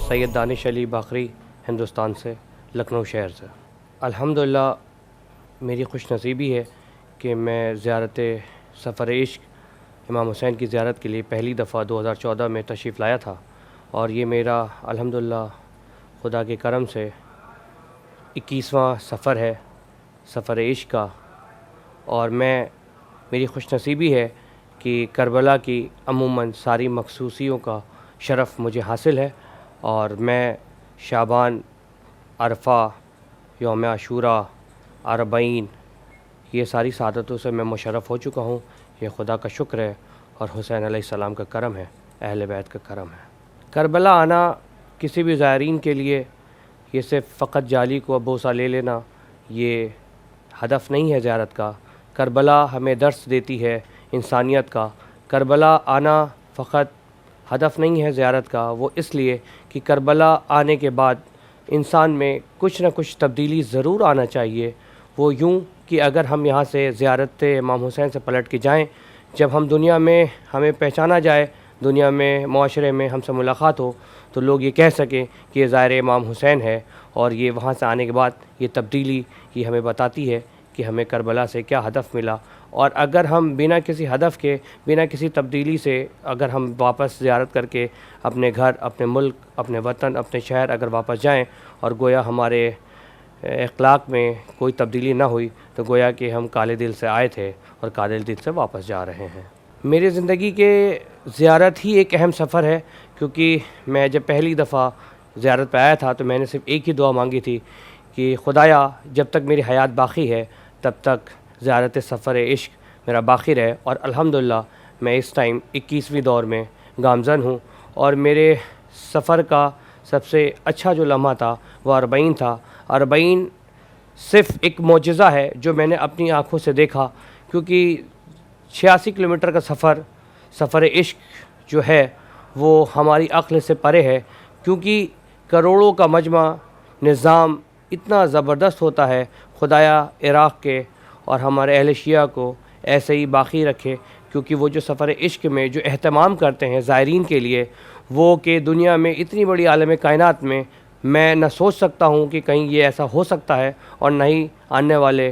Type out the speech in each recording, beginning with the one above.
سید دانش علی باقری ہندوستان سے، لکھنؤ شہر سے۔ الحمدللہ میری خوش نصیبی ہے کہ میں زیارت سفر عشق امام حسین کی زیارت کے لیے پہلی دفعہ 2014 میں تشریف لایا تھا، اور یہ میرا الحمدللہ خدا کے کرم سے 21واں سفر ہے، سفر عشق کا۔ اور میری خوش نصیبی ہے کہ کربلا کی عموماً ساری مخصوصیوں کا شرف مجھے حاصل ہے، اور میں شعبان، عرفہ، یوم عاشوراء، اربعین، یہ ساری سعادتوں سے میں مشرف ہو چکا ہوں۔ یہ خدا کا شکر ہے اور حسین علیہ السلام کا کرم ہے، اہل بیت کا کرم ہے۔ کربلا آنا کسی بھی زائرین کے لیے یہ صرف فقط جالی کو بوسہ لے لینا یہ ہدف نہیں ہے زیارت کا۔ کربلا ہمیں درس دیتی ہے انسانیت کا۔ کربلا آنا فقط ہدف نہیں ہے زیارت کا، وہ اس لیے کہ کربلا آنے کے بعد انسان میں کچھ نہ کچھ تبدیلی ضرور آنا چاہیے۔ وہ یوں کہ اگر ہم یہاں سے زیارت امام حسین سے پلٹ کے جائیں، جب ہم دنیا میں ہمیں پہچانا جائے، دنیا میں معاشرے میں ہم سے ملاقات ہو، تو لوگ یہ کہہ سکیں کہ یہ زائر امام حسین ہے، اور یہ وہاں سے آنے کے بعد یہ تبدیلی یہ ہمیں بتاتی ہے کہ ہمیں کربلا سے کیا ہدف ملا۔ اور اگر ہم بنا کسی ہدف کے، بنا کسی تبدیلی سے اگر ہم واپس زیارت کر کے اپنے گھر، اپنے ملک، اپنے وطن، اپنے شہر اگر واپس جائیں، اور گویا ہمارے اخلاق میں کوئی تبدیلی نہ ہوئی، تو گویا کہ ہم کالے دل سے آئے تھے اور کالے دل سے واپس جا رہے ہیں۔ میری زندگی کے زیارت ہی ایک اہم سفر ہے، کیونکہ میں جب پہلی دفعہ زیارت پہ آیا تھا تو میں نے صرف ایک ہی دعا مانگی تھی کہ خدایا جب تک میری حیات باقی ہے تب تک زیارت سفر عشق میرا باقی رہے۔ اور الحمدللہ میں اس ٹائم 21ویں دور میں گامزن ہوں، اور میرے سفر کا سب سے اچھا جو لمحہ تھا وہ اربعین تھا۔ اربعین صرف ایک معجزہ ہے جو میں نے اپنی آنکھوں سے دیکھا، کیونکہ 86 کلومیٹر کا سفر عشق جو ہے وہ ہماری عقل سے پرے ہے، کیونکہ کروڑوں کا مجمع نظام اتنا زبردست ہوتا ہے۔ خدایا عراق کے اور ہمارے اہل شیعہ کو ایسے ہی باقی رکھے، کیونکہ وہ جو سفر عشق میں جو اہتمام کرتے ہیں زائرین کے لیے، وہ کہ دنیا میں اتنی بڑی عالم کائنات میں نہ سوچ سکتا ہوں کہ کہیں یہ ایسا ہو سکتا ہے، اور نہ ہی آنے والے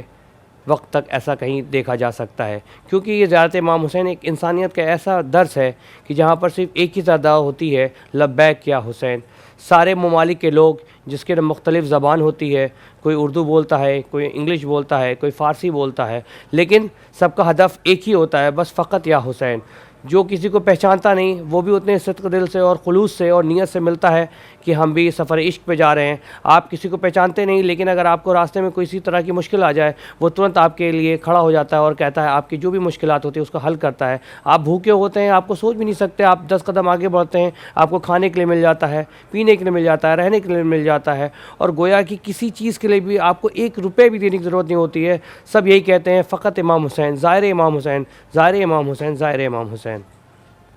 وقت تک ایسا کہیں دیکھا جا سکتا ہے۔ کیونکہ یہ زیارت امام حسین ایک انسانیت کا ایسا درس ہے کہ جہاں پر صرف ایک ہی صدا ہوتی ہے، لبیک یا حسین۔ سارے ممالک کے لوگ جس کے مختلف زبان ہوتی ہے، کوئی اردو بولتا ہے، کوئی انگلش بولتا ہے، کوئی فارسی بولتا ہے، لیکن سب کا ہدف ایک ہی ہوتا ہے، بس فقط یا حسین۔ جو کسی کو پہچانتا نہیں وہ بھی اتنے صدق دل سے اور خلوص سے اور نیت سے ملتا ہے کہ ہم بھی سفر عشق پہ جا رہے ہیں۔ آپ کسی کو پہچانتے نہیں، لیکن اگر آپ کو راستے میں کسی طرح کی مشکل آ جائے، وہ ترنت آپ کے لیے کھڑا ہو جاتا ہے اور کہتا ہے، آپ کی جو بھی مشکلات ہوتی ہیں اس کا حل کرتا ہے۔ آپ بھوکے ہوتے ہیں، آپ کو سوچ بھی نہیں سکتے، آپ 10 قدم آگے بڑھتے ہیں، آپ کو کھانے کے لیے مل جاتا ہے، پینے کے لیے مل جاتا ہے، رہنے کے لیے مل جاتا ہے، اور گویا کہ کسی چیز کے لیے بھی آپ کو 1 روپے بھی دینے کی ضرورت نہیں ہوتی ہے۔ سب یہی کہتے ہیں، فقط امام حسین، زائر امام حسین، زائر امام حسین، زائر امام حسین۔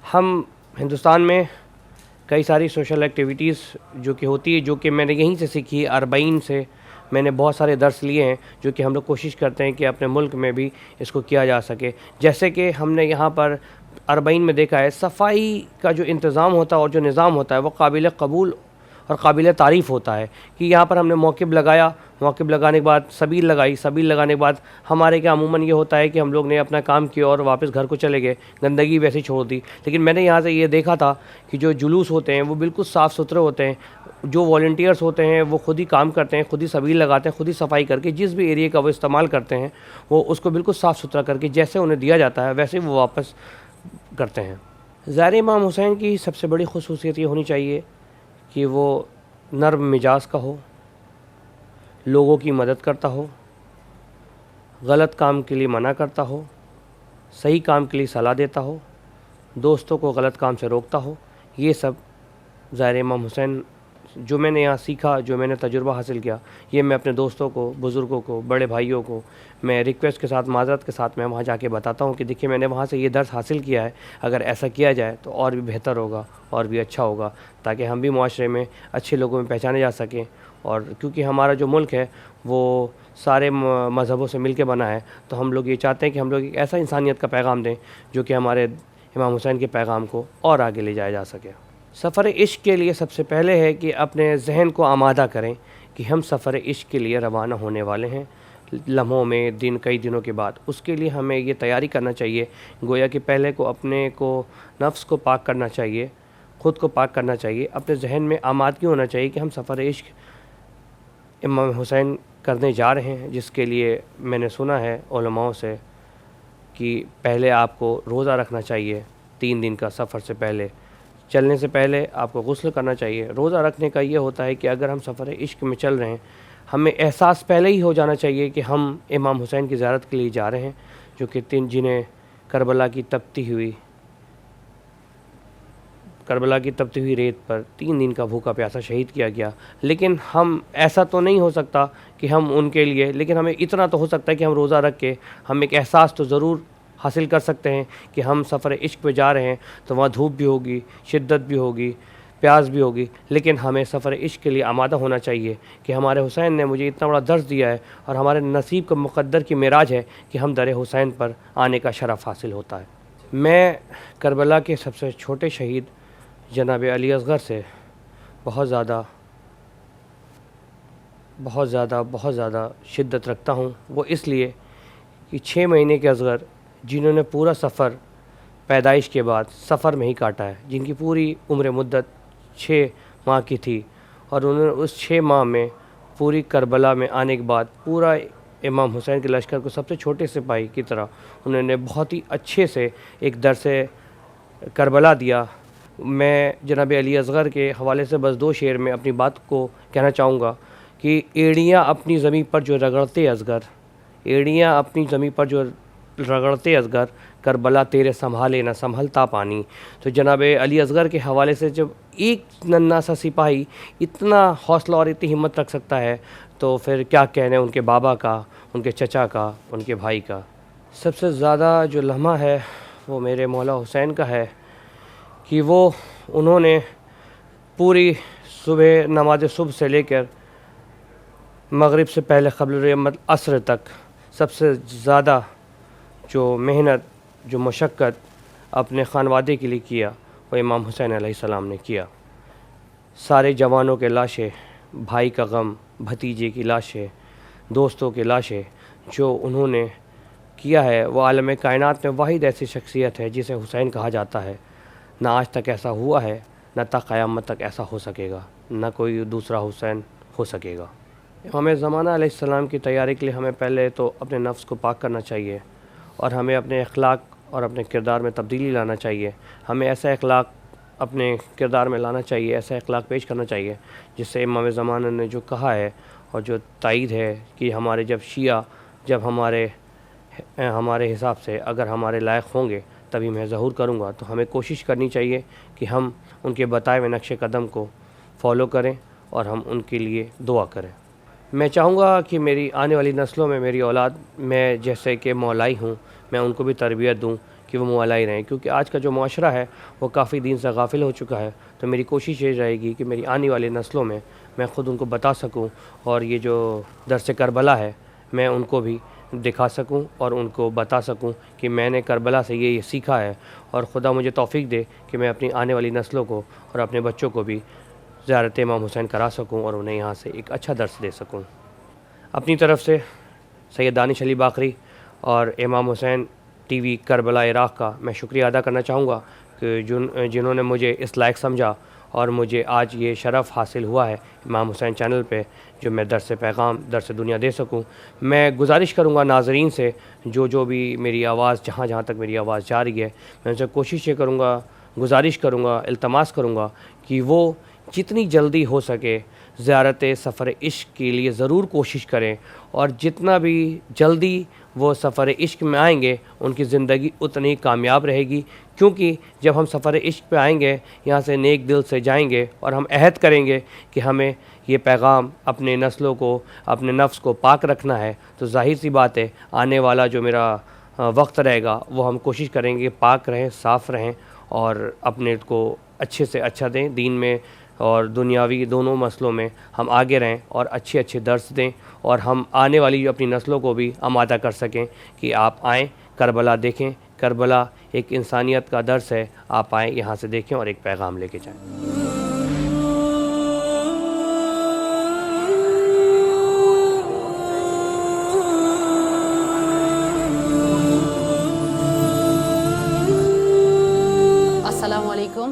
ہم ہندوستان میں کئی ساری سوشل ایکٹیویٹیز جو کہ ہوتی ہے، جو کہ میں نے یہیں سے سیکھی، اربعین سے میں نے بہت سارے درس لیے ہیں، جو کہ ہم لوگ کوشش کرتے ہیں کہ اپنے ملک میں بھی اس کو کیا جا سکے۔ جیسے کہ ہم نے یہاں پر اربعین میں دیکھا ہے، صفائی کا جو انتظام ہوتا ہے اور جو نظام ہوتا ہے وہ قابل قبول اور قابل تعریف ہوتا ہے، کہ یہاں پر ہم نے موقب لگایا، موقب لگانے کے بعد سبیل لگائی، سبیل لگانے کے بعد ہمارے کیا عموماً یہ ہوتا ہے کہ ہم لوگ نے اپنا کام کیا اور واپس گھر کو چلے گئے، گندگی ویسے ہی چھوڑ دی۔ لیکن میں نے یہاں سے یہ دیکھا تھا کہ جو جلوس ہوتے ہیں وہ بالکل صاف ستھرے ہوتے ہیں، جو والنٹیئرس ہوتے ہیں وہ خود ہی کام کرتے ہیں، خود ہی سبیل لگاتے ہیں، خود ہی صفائی کر کے جس بھی ایریے کا وہ استعمال کرتے ہیں وہ اس کو بالکل صاف ستھرا کر کے جیسے انہیں دیا جاتا ہے ویسے وہ واپس کرتے ہیں۔ زائر امام حسین کی سب سے بڑی خصوصیت یہ ہونی چاہیے کہ وہ نرم مزاج کا ہو، لوگوں کی مدد کرتا ہو، غلط کام کے لیے منع کرتا ہو، صحیح کام کے لیے صلاح دیتا ہو، دوستوں کو غلط کام سے روکتا ہو۔ یہ سب زائر امام حسین جو میں نے یہاں سیکھا، جو میں نے تجربہ حاصل کیا، یہ میں اپنے دوستوں کو، بزرگوں کو، بڑے بھائیوں کو میں ریکویسٹ کے ساتھ، معذرت کے ساتھ میں وہاں جا کے بتاتا ہوں کہ دیکھیے میں نے وہاں سے یہ درس حاصل کیا ہے، اگر ایسا کیا جائے تو اور بھی بہتر ہوگا اور بھی اچھا ہوگا، تاکہ ہم بھی معاشرے میں اچھے لوگوں میں پہچانے جا سکیں۔ اور کیونکہ ہمارا جو ملک ہے وہ سارے مذہبوں سے مل کے بنا ہے، تو ہم لوگ یہ چاہتے ہیں کہ ہم لوگ ایک ایسا انسانیت کا پیغام دیں جو کہ ہمارے امام حسین کے پیغام کو اور آگے لے جایا جا سکے۔ سفر عشق کے لیے سب سے پہلے ہے کہ اپنے ذہن کو آمادہ کریں کہ ہم سفر عشق کے لیے روانہ ہونے والے ہیں لمحوں میں، کئی دنوں کے بعد۔ اس کے لیے ہمیں یہ تیاری کرنا چاہیے، گویا کہ پہلے اپنے کو نفس کو پاک کرنا چاہیے، خود کو پاک کرنا چاہیے، اپنے ذہن میں آمادگی ہونا چاہیے کہ ہم سفر عشق امام حسین کرنے جا رہے ہیں، جس کے لیے میں نے سنا ہے علماء سے کہ پہلے آپ کو روزہ رکھنا چاہیے 3 دن کا، سفر سے پہلے چلنے سے پہلے آپ کو غسل کرنا چاہیے۔ روزہ رکھنے کا یہ ہوتا ہے کہ اگر ہم سفر عشق میں چل رہے ہیں، ہمیں احساس پہلے ہی ہو جانا چاہیے کہ ہم امام حسین کی زیارت کے لیے جا رہے ہیں، جو کہ جنہیں کربلا کی تپتی ہوئی ریت پر 3 دن کا بھوکا پیاسا شہید کیا گیا۔ لیکن ہم ایسا تو نہیں ہو سکتا کہ ہم ان کے لیے، لیکن ہمیں اتنا تو ہو سکتا ہے کہ ہم روزہ رکھ کے ہم ایک احساس تو ضرور حاصل کر سکتے ہیں کہ ہم سفر عشق پہ جا رہے ہیں، تو وہاں دھوپ بھی ہوگی، شدت بھی ہوگی، پیاس بھی ہوگی، لیکن ہمیں سفر عشق کے لیے آمادہ ہونا چاہیے کہ ہمارے حسین نے مجھے اتنا بڑا درس دیا ہے، اور ہمارے نصیب کا مقدر کی معراج ہے کہ ہم در حسین پر آنے کا شرف حاصل ہوتا ہے۔ میں کربلا کے سب سے چھوٹے شہید جناب علی اصغر سے بہت زیادہ شدت رکھتا ہوں۔ وہ اس لیے کہ 6 مہینے کے اصغر جنہوں نے پورا سفر پیدائش کے بعد سفر میں ہی کاٹا ہے، جن کی پوری عمر مدت 6 ماہ کی تھی، اور انہوں نے اس 6 ماہ میں پوری کربلا میں آنے کے بعد پورا امام حسین کے لشکر کو سب سے چھوٹے سپاہی کی طرح انہوں نے بہت ہی اچھے سے ایک درس کربلا دیا۔ میں جناب علی اصغر کے حوالے سے بس 2 شعر میں اپنی بات کو کہنا چاہوں گا کہ ایڑیاں اپنی زمین پر جو رگڑتے اصغر، کربلا تیرے سنبھالے نہ سنبھلتا پانی۔ تو جناب علی اصغر کے حوالے سے جب ایک ننھا سا سپاہی اتنا حوصلہ اور اتنی ہمت رکھ سکتا ہے، تو پھر کیا کہنے ان کے بابا کا، ان کے چچا کا، ان کے بھائی کا۔ سب سے زیادہ جو لمحہ ہے وہ میرے مولا حسین کا ہے کہ انہوں نے پوری نماز صبح سے لے کر مغرب سے پہلے قبل عصر تک سب سے زیادہ جو محنت، جو مشقت اپنے خانوادے کے لیے کیا، وہ امام حسین علیہ السلام نے کیا۔ سارے جوانوں کے لاشیں، بھائی کا غم، بھتیجے کی لاشیں، دوستوں کی لاشیں، جو انہوں نے کیا ہے، وہ عالم کائنات میں واحد ایسی شخصیت ہے جسے حسین کہا جاتا ہے۔ نہ آج تک ایسا ہوا ہے، نہ تا قیامت تک ایسا ہو سکے گا، نہ کوئی دوسرا حسین ہو سکے گا۔ ہمیں زمانہ علیہ السلام کی تیاری کے لیے ہمیں پہلے تو اپنے نفس کو پاک کرنا چاہیے، اور ہمیں اپنے اخلاق اور اپنے کردار میں تبدیلی لانا چاہیے۔ ہمیں ایسا اخلاق اپنے کردار میں لانا چاہیے، ایسا اخلاق پیش کرنا چاہیے جس سے امام زمانہ نے جو کہا ہے اور جو تائید ہے کہ ہمارے جب ہمارے حساب سے اگر ہمارے لائق ہوں گے تبھی میں ظہور کروں گا، تو ہمیں کوشش کرنی چاہیے کہ ہم ان کے بتائے ہوئے نقش قدم کو فالو کریں اور ہم ان کے لیے دعا کریں۔ میں چاہوں گا کہ میری آنے والی نسلوں میں میری اولاد، میں جیسے کہ مولائی ہوں، میں ان کو بھی تربیت دوں کہ وہ مولائی رہیں، کیونکہ آج کا جو معاشرہ ہے وہ کافی دین سے غافل ہو چکا ہے۔ تو میری کوشش یہ رہے گی کہ میری آنے والی نسلوں میں خود ان کو بتا سکوں، اور یہ جو درس کربلا ہے میں ان کو بھی دکھا سکوں اور ان کو بتا سکوں کہ میں نے کربلا سے یہ سیکھا ہے، اور خدا مجھے توفیق دے کہ میں اپنی آنے والی نسلوں کو اور اپنے بچوں کو بھی زیارت امام حسین کرا سکوں اور انہیں یہاں سے ایک اچھا درس دے سکوں۔ اپنی طرف سے سید دانش علی باقری اور امام حسین ٹی وی کربلا عراق کا میں شکریہ ادا کرنا چاہوں گا کہ جنہوں نے مجھے اس لائق سمجھا، اور مجھے آج یہ شرف حاصل ہوا ہے امام حسین چینل پہ جو میں درس پیغام، درس دنیا دے سکوں۔ میں گزارش کروں گا ناظرین سے، جو بھی میری آواز جہاں تک میری آواز جا رہی ہے، میں ان سے کوشش یہ کروں گا، گزارش کروں گا، التماس کروں گا کہ وہ جتنی جلدی ہو سکے زیارت سفر عشق کے لیے ضرور کوشش کریں، اور جتنا بھی جلدی وہ سفر عشق میں آئیں گے ان کی زندگی اتنی کامیاب رہے گی، کیونکہ جب ہم سفر عشق پہ آئیں گے یہاں سے نیک دل سے جائیں گے اور ہم عہد کریں گے کہ ہمیں یہ پیغام اپنے نسلوں کو، اپنے نفس کو پاک رکھنا ہے، تو ظاہر سی بات ہے آنے والا جو میرا وقت رہے گا وہ ہم کوشش کریں گے پاک رہیں، صاف رہیں، اور اپنے کو اچھے سے اچھا دیں، دین میں اور دنیاوی دونوں مسئلوں میں ہم آگے رہیں اور اچھے درس دیں، اور ہم آنے والی اپنی نسلوں کو بھی آمادہ کر سکیں کہ آپ آئیں، کربلا دیکھیں، کربلا ایک انسانیت کا درس ہے. آپ آئیں, یہاں سے دیکھیں اور ایک پیغام لے کے جائیں. السلام علیکم.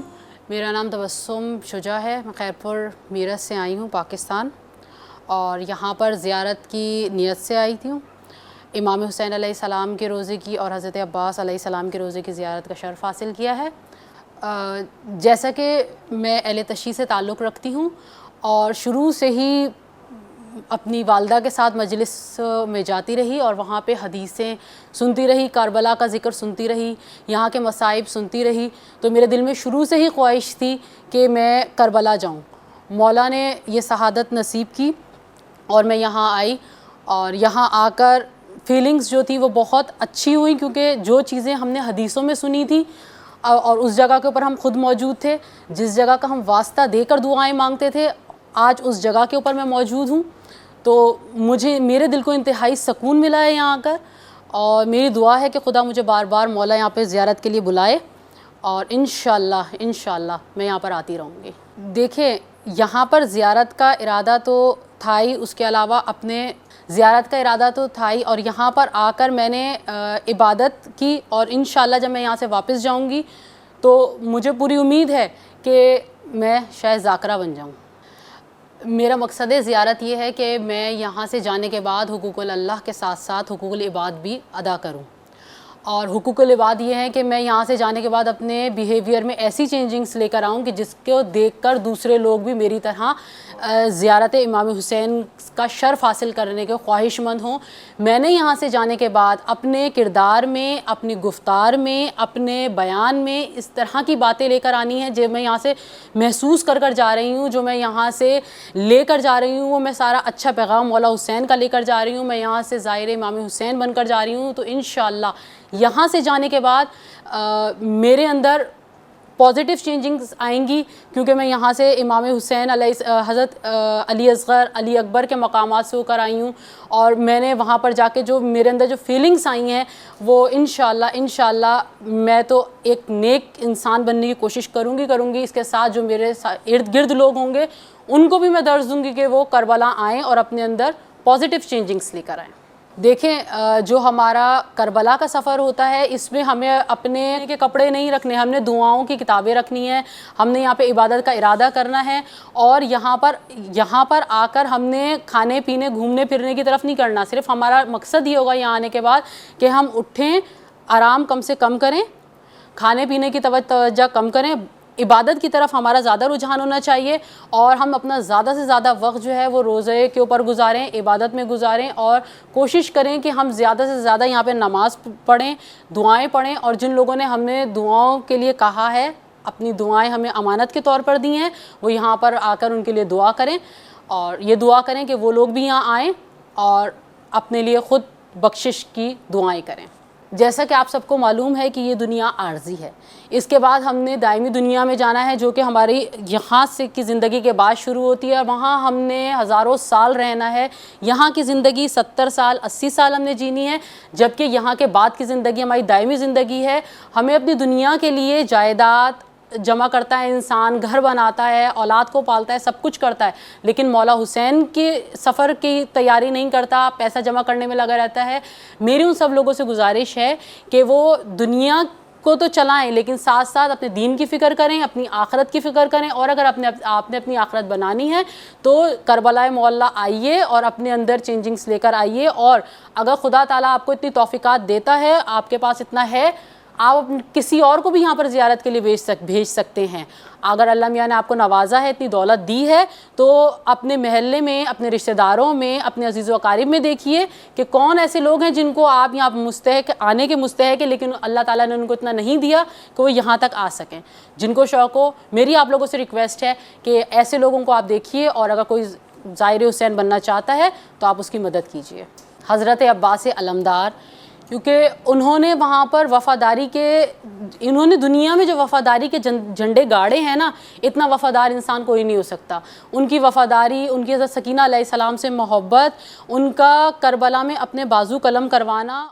میرا نام تبسم شجاع ہے. میں خیرپور میرٹھ سے آئی ہوں پاکستان, اور یہاں پر زیارت کی نیت سے آئی تھی. امام حسین علیہ السلام کے روضے کی اور حضرت عباس علیہ السلام کے روضے کی زیارت کا شرف حاصل کیا ہے. جیسا کہ میں اہل تشیع سے تعلق رکھتی ہوں اور شروع سے ہی اپنی والدہ کے ساتھ مجلس میں جاتی رہی اور وہاں پہ حدیثیں سنتی رہی, کربلا کا ذکر سنتی رہی, یہاں کے مصائب سنتی رہی, تو میرے دل میں شروع سے ہی خواہش تھی کہ میں کربلا جاؤں. مولا نے یہ سعادت نصیب کی اور میں یہاں آئی, اور یہاں آ کر فیلنگز جو تھی وہ بہت اچھی ہوئی, کیونکہ جو چیزیں ہم نے حدیثوں میں سنی تھی اور اس جگہ کے اوپر ہم خود موجود تھے, جس جگہ کا ہم واسطہ دے کر دعائیں مانگتے تھے, آج اس جگہ کے اوپر میں موجود ہوں. تو میرے دل کو انتہائی سکون ملا ہے یہاں آ کر, اور میری دعا ہے کہ خدا مجھے بار بار مولا یہاں پہ زیارت کے لیے بلائے, اور انشاءاللہ میں یہاں پر آتی رہوں گی. دیکھیں, یہاں پر زیارت کا ارادہ تو تھا ہی, اس کے علاوہ اپنے زیارت کا ارادہ تو تھا ہی, اور یہاں پر آ کر میں نے عبادت کی, اور انشاءاللہ جب میں یہاں سے واپس جاؤں گی تو مجھے پوری امید ہے کہ میں شاید ذاکرہ بن جاؤں. میرا مقصد زیارت یہ ہے کہ میں یہاں سے جانے کے بعد حقوق اللہ کے ساتھ ساتھ حقوق العباد بھی ادا کروں. اور حقوق العباد یہ ہیں کہ میں یہاں سے جانے کے بعد اپنے بیہیویئر میں ایسی چینجنگز لے کر آؤں کہ جس کو دیکھ کر دوسرے لوگ بھی میری طرح زیارت امام حسین کا شرف حاصل کرنے کے خواہش مند ہوں. میں نے یہاں سے جانے کے بعد اپنے کردار میں, اپنی گفتار میں, اپنے بیان میں اس طرح کی باتیں لے کر آنی ہیں جو میں یہاں سے محسوس کر جا رہی ہوں, جو میں یہاں سے لے کر جا رہی ہوں, وہ میں سارا اچھا پیغام مولا حسین کا لے کر جا رہی ہوں. میں یہاں سے زائر امام حسین بن کر جا رہی ہوں. تو انشاءاللہ یہاں سے جانے کے بعد میرے اندر پازیٹیو چینجنگز آئیں گی, کیونکہ میں یہاں سے امام حسین حضرت علی اصغر, علی اکبر کے مقامات سے ہو کر آئی ہوں, اور میں نے وہاں پر جا کے جو میرے اندر جو فیلنگز آئی ہیں وہ انشاءاللہ میں تو ایک نیک انسان بننے کی کوشش کروں گی. اس کے ساتھ جو میرے ارد گرد لوگ ہوں گے ان کو بھی میں درس دوں گی کہ وہ کربلا آئیں اور اپنے اندر پازیٹیو چینجنگز لے کر آئیں. دیکھیں, جو ہمارا کربلا کا سفر ہوتا ہے اس میں ہمیں اپنے کے کپڑے نہیں رکھنے, ہم نے دعاؤں کی کتابیں رکھنی ہیں, ہم نے یہاں پہ عبادت کا ارادہ کرنا ہے, اور یہاں پر آ کر ہم نے کھانے پینے گھومنے پھرنے کی طرف نہیں کرنا. صرف ہمارا مقصد یہ ہوگا یہاں آنے کے بعد کہ ہم اٹھیں, آرام کم سے کم کریں, کھانے پینے کی توجہ کم کریں, عبادت کی طرف ہمارا زیادہ رجحان ہونا چاہیے, اور ہم اپنا زیادہ سے زیادہ وقت جو ہے وہ روزے کے اوپر گزاریں, عبادت میں گزاریں, اور کوشش کریں کہ ہم زیادہ سے زیادہ یہاں پہ نماز پڑھیں, دعائیں پڑھیں, اور جن لوگوں نے ہمیں دعاؤں کے لیے کہا ہے, اپنی دعائیں ہمیں امانت کے طور پر دی ہیں, وہ یہاں پر آ کر ان کے لیے دعا کریں, اور یہ دعا کریں کہ وہ لوگ بھی یہاں آئیں اور اپنے لیے خود بخشش کی دعائیں کریں. جیسا کہ آپ سب کو معلوم ہے کہ یہ دنیا عارضی ہے, اس کے بعد ہم نے دائمی دنیا میں جانا ہے, جو کہ ہماری یہاں سے کی زندگی کے بعد شروع ہوتی ہے, اور وہاں ہم نے ہزاروں سال رہنا ہے. یہاں کی زندگی 70 سال 80 سال ہم نے جینی ہے, جبکہ یہاں کے بعد کی زندگی ہماری دائمی زندگی ہے. ہمیں اپنی دنیا کے لیے جائیداد جمع کرتا ہے انسان, گھر بناتا ہے, اولاد کو پالتا ہے, سب کچھ کرتا ہے, لیکن مولا حسین کے سفر کی تیاری نہیں کرتا, پیسہ جمع کرنے میں لگا رہتا ہے. میری ان سب لوگوں سے گزارش ہے کہ وہ دنیا کو تو چلائیں, لیکن ساتھ ساتھ اپنے دین کی فکر کریں, اپنی آخرت کی فکر کریں, اور اگر آپ نے اپنی آخرت بنانی ہے تو کربلا معلیٰ آئیے اور اپنے اندر چینجنگز لے کر آئیے. اور اگر خدا تعالیٰ آپ کو اتنی توفیقات دیتا ہے, آپ کے پاس اتنا ہے, آپ کسی اور کو بھی یہاں پر زیارت کے لیے بھیج سکتے ہیں. اگر اللہ میاں نے آپ کو نوازا ہے, اتنی دولت دی ہے, تو اپنے محلے میں, اپنے رشتہ داروں میں, اپنے عزیز و اقارب میں دیکھیے کہ کون ایسے لوگ ہیں جن کو آپ یہاں مستحق آنے کے مستحق ہیں, لیکن اللہ تعالیٰ نے ان کو اتنا نہیں دیا کہ وہ یہاں تک آ سکیں. جن کو شوق ہو, میری آپ لوگوں سے ریکویسٹ ہے کہ ایسے لوگوں کو آپ دیکھیے, اور اگر کوئی زائر حسین بننا چاہتا ہے تو آپ اس کی مدد کیجیے. حضرت عباس علمدار, کیونکہ انہوں نے وہاں پر انہوں نے دنیا میں جو وفاداری کے جھنڈے گاڑے ہیں نا, اتنا وفادار انسان کوئی نہیں ہو سکتا. ان کی وفاداری, ان کی حضرت سکینہ علیہ السلام سے محبت, ان کا کربلا میں اپنے بازو قلم کروانا.